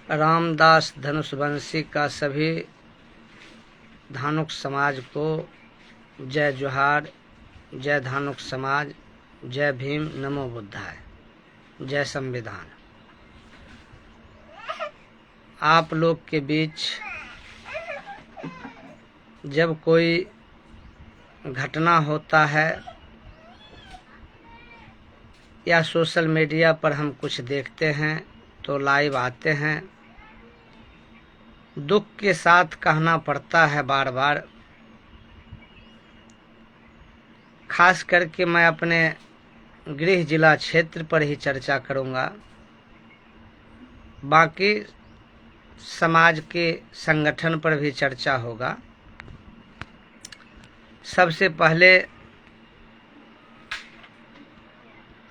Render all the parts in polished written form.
रामदास धनुषवंशी का सभी धानुक समाज को जय जोहार, जय धानुक समाज, जय भीम, नमो बुद्धाय, जय संविधान। आप लोग के बीच जब कोई घटना होता है या सोशल मीडिया पर हम कुछ देखते हैं तो लाइव आते हैं, दुख के साथ कहना पड़ता है बार बार। खास करके मैं अपने गृह जिला क्षेत्र पर ही चर्चा करूंगा, बाकी समाज के संगठन पर भी चर्चा होगा। सबसे पहले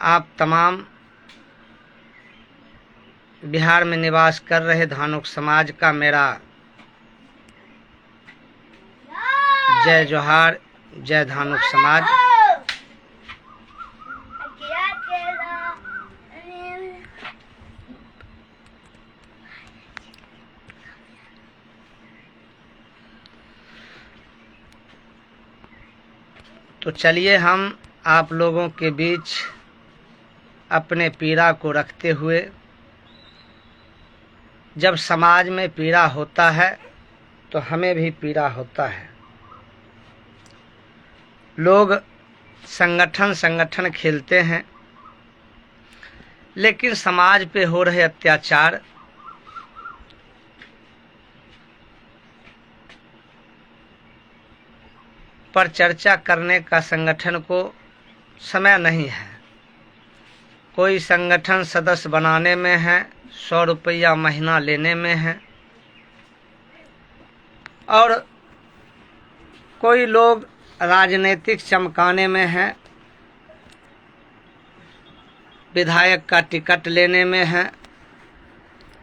आप तमाम बिहार में निवास कर रहे धानुक समाज का मेरा जय जोहार, जय धानुक समाज। तो चलिए हम आप लोगों के बीच अपने पीड़ा को रखते हुए, जब समाज में पीड़ा होता है तो हमें भी पीड़ा होता है। लोग संगठन खेलते हैं, लेकिन समाज पे हो रहे अत्याचार पर चर्चा करने का संगठन को समय नहीं है। कोई संगठन सदस्य बनाने में है, 100 रुपया महीना लेने में है, और कोई लोग राजनीतिक चमकाने में है, विधायक का टिकट लेने में है।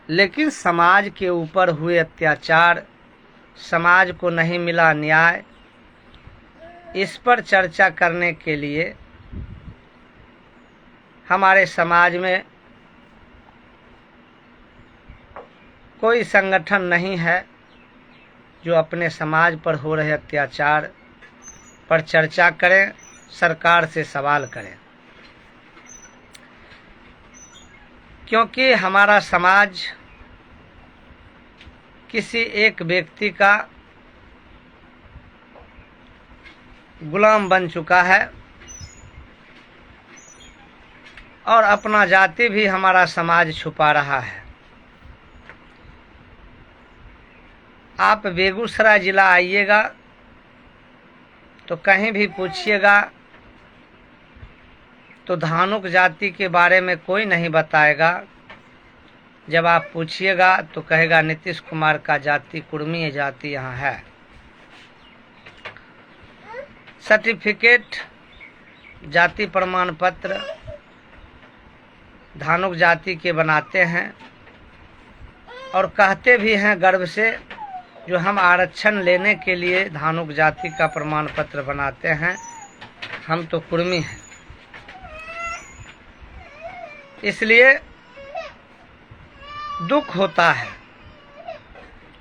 लेकिन समाज के ऊपर हुए अत्याचार, समाज को नहीं मिला न्याय, इस पर चर्चा करने के लिए हमारे समाज में कोई संगठन नहीं है जो अपने समाज पर हो रहे अत्याचार पर चर्चा करें, सरकार से सवाल करें। क्योंकि हमारा समाज किसी एक व्यक्ति का गुलाम बन चुका है, और अपना जाति भी हमारा समाज छुपा रहा है। आप बेगूसराय जिला आइएगा तो कहीं भी पूछिएगा तो धानुक जाति के बारे में कोई नहीं बताएगा। जब आप पूछिएगा तो कहेगा नीतीश कुमार का जाति कुर्मी जाति यहाँ है। सर्टिफिकेट, जाति प्रमाण पत्र धानुक जाति के बनाते हैं और कहते भी हैं गर्व से, जो हम आरक्षण लेने के लिए धानुक जाति का प्रमाण पत्र बनाते हैं, हम तो कुर्मी हैं। इसलिए दुख होता है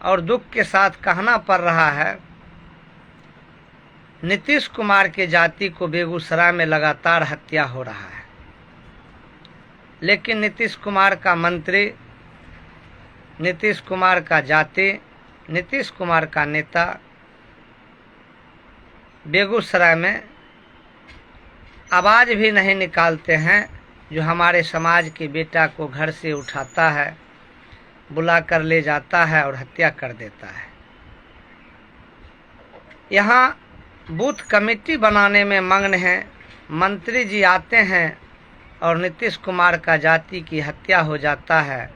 और दुख के साथ कहना पड़ रहा है, नीतीश कुमार के जाति को बेगूसराय में लगातार हत्या हो रहा है, लेकिन नीतीश कुमार का मंत्री, नीतीश कुमार का जाति, नीतीश कुमार का नेता बेगूसराय में आवाज़ भी नहीं निकालते हैं, जो हमारे समाज के बेटा को घर से उठाता है, बुला कर ले जाता है और हत्या कर देता है। यहाँ बूथ कमेटी बनाने में मग्न हैं, मंत्री जी आते हैं और नीतीश कुमार का जाति की हत्या हो जाता है,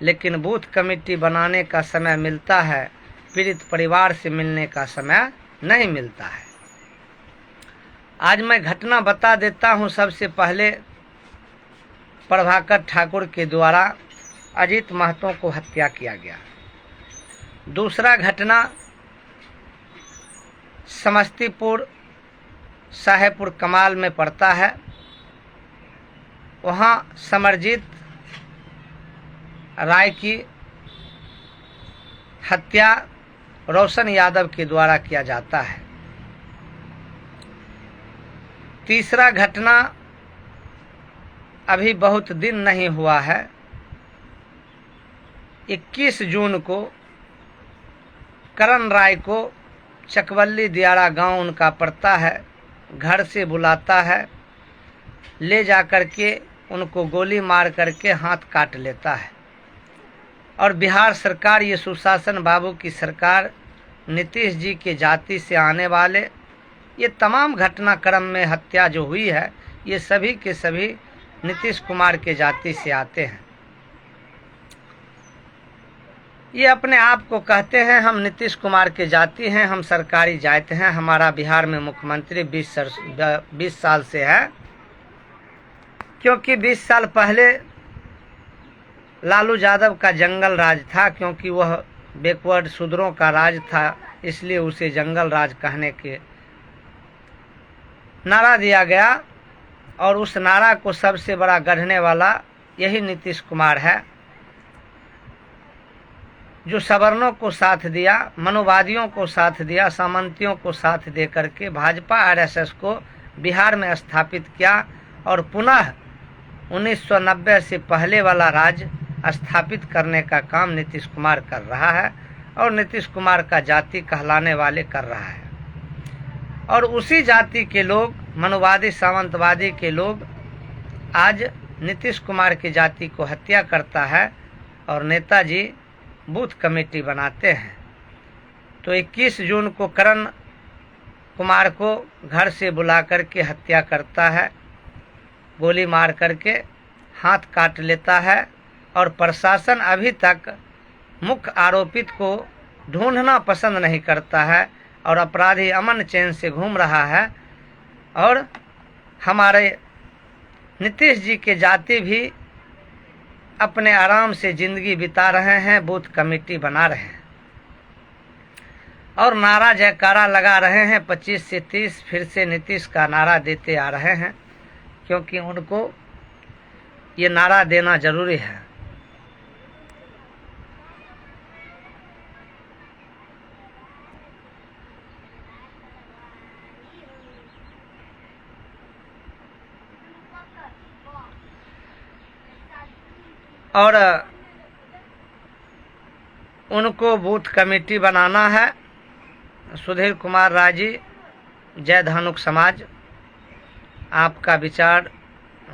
लेकिन बूथ कमेटी बनाने का समय मिलता है, पीड़ित परिवार से मिलने का समय नहीं मिलता है। आज मैं घटना बता देता हूं। सबसे पहले प्रभाकर ठाकुर के द्वारा अजीत महतो को हत्या किया गया। दूसरा घटना समस्तीपुर साहेबपुर कमाल में पड़ता है। वहाँ समरजीत राय की हत्या रोशन यादव के द्वारा किया जाता है। तीसरा घटना अभी बहुत दिन नहीं हुआ है। 21 जून को करण राय को चकवल्ली दियारा गांव उनका पड़ता है, घर से बुलाता है, ले जाकर के उनको गोली मार करके हाथ काट लेता है। और बिहार सरकार, ये सुशासन बाबू की सरकार, नीतीश जी के जाति से आने वाले ये तमाम घटनाक्रम में हत्या जो हुई है, ये सभी के सभी नीतीश कुमार के जाति से आते हैं। ये अपने आप को कहते हैं हम नीतीश कुमार के जाति हैं, हम सरकारी जाति हैं, हमारा बिहार में मुख्यमंत्री 20 साल से है। क्योंकि 20 साल पहले लालू यादव का जंगल राज था, क्योंकि वह बैकवर्ड शूद्रों का राज था, इसलिए उसे जंगल राज कहने के नारा दिया गया। और उस नारा को सबसे बड़ा गढ़ने वाला यही नीतीश कुमार है, जो सवर्णों को साथ दिया, मनुवादियों को साथ दिया, सामंतियों को साथ दे करके भाजपा आरएसएस को बिहार में स्थापित किया और पुनः 1990 से पहले वाला राज स्थापित करने का काम नीतीश कुमार कर रहा है और नीतीश कुमार का जाति कहलाने वाले कर रहा है। और उसी जाति के लोग, मनुवादी सामंतवादी के लोग आज नीतीश कुमार की जाति को हत्या करता है और नेताजी बूथ कमेटी बनाते हैं। तो 21 जून को करण कुमार को घर से बुला करके हत्या करता है, गोली मार करके हाथ काट लेता है। और प्रशासन अभी तक मुख्य आरोपित को ढूंढना पसंद नहीं करता है और अपराधी अमन चैन से घूम रहा है। और हमारे नीतीश जी के जाति भी अपने आराम से जिंदगी बिता रहे हैं, बूथ कमेटी बना रहे हैं और नारा जयकारा लगा रहे हैं। 25 से 30 फिर से नीतीश का नारा देते आ रहे हैं, क्योंकि उनको ये नारा देना जरूरी है। और उनको बूथ कमेटी बनाना है। सुधीर कुमार राय जी, जय धानुक समाज, आपका विचार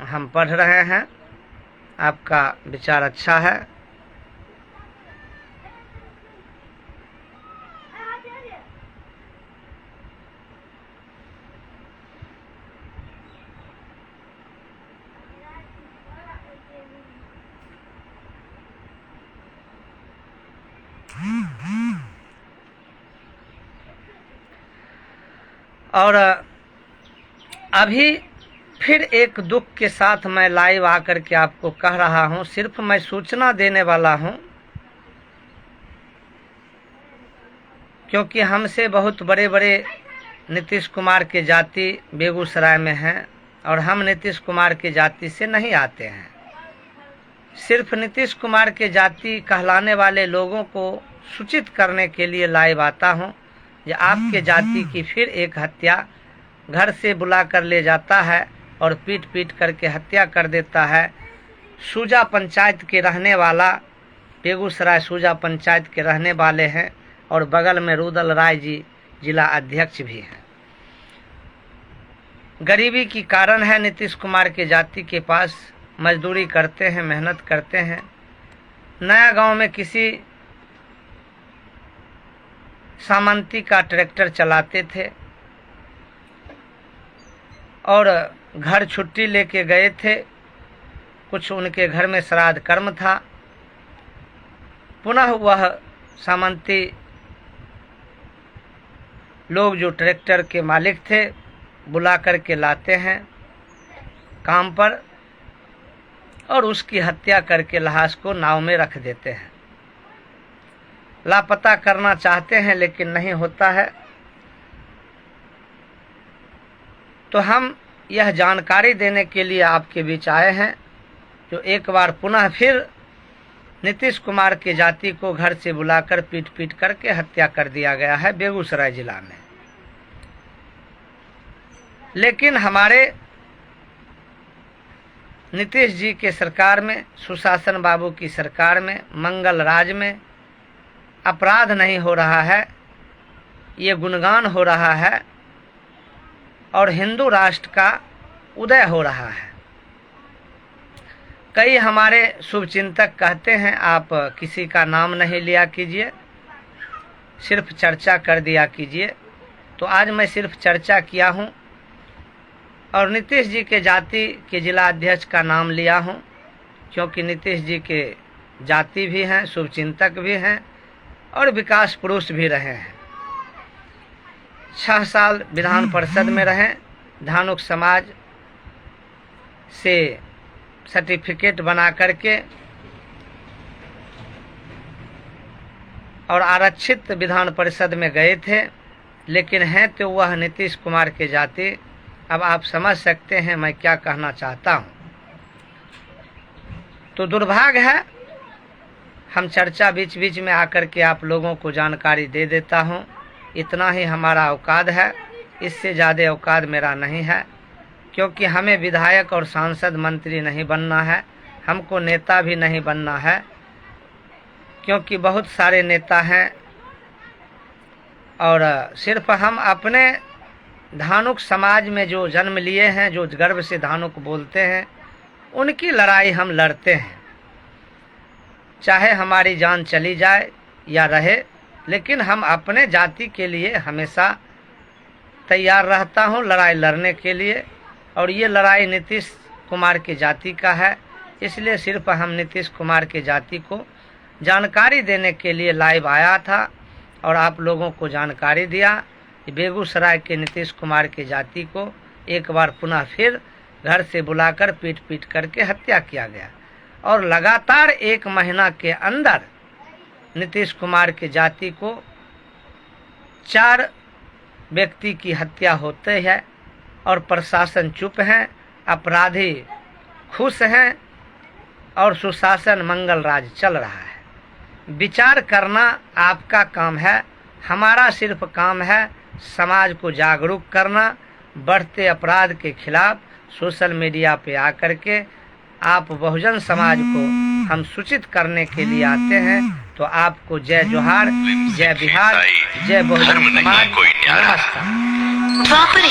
हम पढ़ रहे हैं, आपका विचार अच्छा है। और अभी फिर एक दुख के साथ मैं लाइव आकर के आपको कह रहा हूं, सिर्फ मैं सूचना देने वाला हूं, क्योंकि हमसे बहुत बड़े बड़े नीतीश कुमार के जाति बेगूसराय में हैं और हम नीतीश कुमार के जाति से नहीं आते हैं। सिर्फ नीतीश कुमार के जाति कहलाने वाले लोगों को सूचित करने के लिए लाइव आता हूं। ये आपके जाति की फिर एक हत्या घर से बुला कर ले जाता है और पीट पीट करके हत्या कर देता है। सूजा पंचायत के रहने वाला, बेगूसराय सूजा पंचायत के रहने वाले हैं और बगल में रुदल राय जी जिला अध्यक्ष भी हैं। गरीबी की कारण है, नीतीश कुमार के जाति के पास मजदूरी करते हैं, मेहनत करते हैं। नया गांव में किसी सामंती का ट्रैक्टर चलाते थे और घर छुट्टी लेके गए थे, कुछ उनके घर में श्राद्ध कर्म था। पुनः वह सामंती लोग जो ट्रैक्टर के मालिक थे बुला करके लाते हैं काम पर और उसकी हत्या करके लाश को नाव में रख देते हैं। लापता करना चाहते हैं लेकिन नहीं होता है। तो हम यह जानकारी देने के लिए आपके बीच आए हैं, जो एक बार पुनः फिर नीतीश कुमार की जाति को घर से बुलाकर पीट पीट करके हत्या कर दिया गया है बेगूसराय जिला में। लेकिन हमारे नीतीश जी के सरकार में, सुशासन बाबू की सरकार में, मंगल राज में अपराध नहीं हो रहा है, ये गुणगान हो रहा है और हिंदू राष्ट्र का उदय हो रहा है। कई हमारे शुभचिंतक कहते हैं आप किसी का नाम नहीं लिया कीजिए, सिर्फ चर्चा कर दिया कीजिए। तो आज मैं सिर्फ चर्चा किया हूं और नीतीश जी के जाति के जिला अध्यक्ष का नाम लिया हूं, क्योंकि नीतीश जी के जाति भी हैं, शुभचिंतक भी हैं और विकास पुरुष भी रहे हैं। 6 साल विधान परिषद में रहे, धानुक समाज से सर्टिफिकेट बना करके और आरक्षित विधान परिषद में गए थे, लेकिन हैं तो वह नीतीश कुमार के जाति। अब आप समझ सकते हैं मैं क्या कहना चाहता हूं। तो दुर्भाग्य है, हम चर्चा बीच बीच में आकर के आप लोगों को जानकारी दे देता हूं। इतना ही हमारा औकात है, इससे ज़्यादा औकात मेरा नहीं है, क्योंकि हमें विधायक और सांसद मंत्री नहीं बनना है, हमको नेता भी नहीं बनना है, क्योंकि बहुत सारे नेता हैं और सिर्फ हम अपने धानुक समाज में जो जन्म लिए हैं, जो गर्व से धानुक बोलते हैं, उनकी लड़ाई हम लड़ते हैं। चाहे हमारी जान चली जाए या रहे, लेकिन हम अपने जाति के लिए हमेशा तैयार रहता हूं लड़ाई लड़ने के लिए। और ये लड़ाई नीतीश कुमार की जाति का है, इसलिए सिर्फ हम नीतीश कुमार की जाति को जानकारी देने के लिए लाइव आया था और आप लोगों को जानकारी दिया कि बेगूसराय के नीतीश कुमार की जाति को एक बार पुनः फिर घर से बुलाकर पीट पीट करके हत्या किया गया। और लगातार 1 महीना के अंदर नीतीश कुमार की जाति को 4 व्यक्ति की हत्या होते है और प्रशासन चुप है, अपराधी खुश हैं और सुशासन मंगल राज चल रहा है। विचार करना आपका काम है, हमारा सिर्फ काम है समाज को जागरूक करना। बढ़ते अपराध के खिलाफ सोशल मीडिया पे आकर के आप बहुजन समाज को हम सूचित करने के लिए आते हैं। तो आपको जय जोहार, जय बिहार, जय बहुजन समाज, नमस्कार।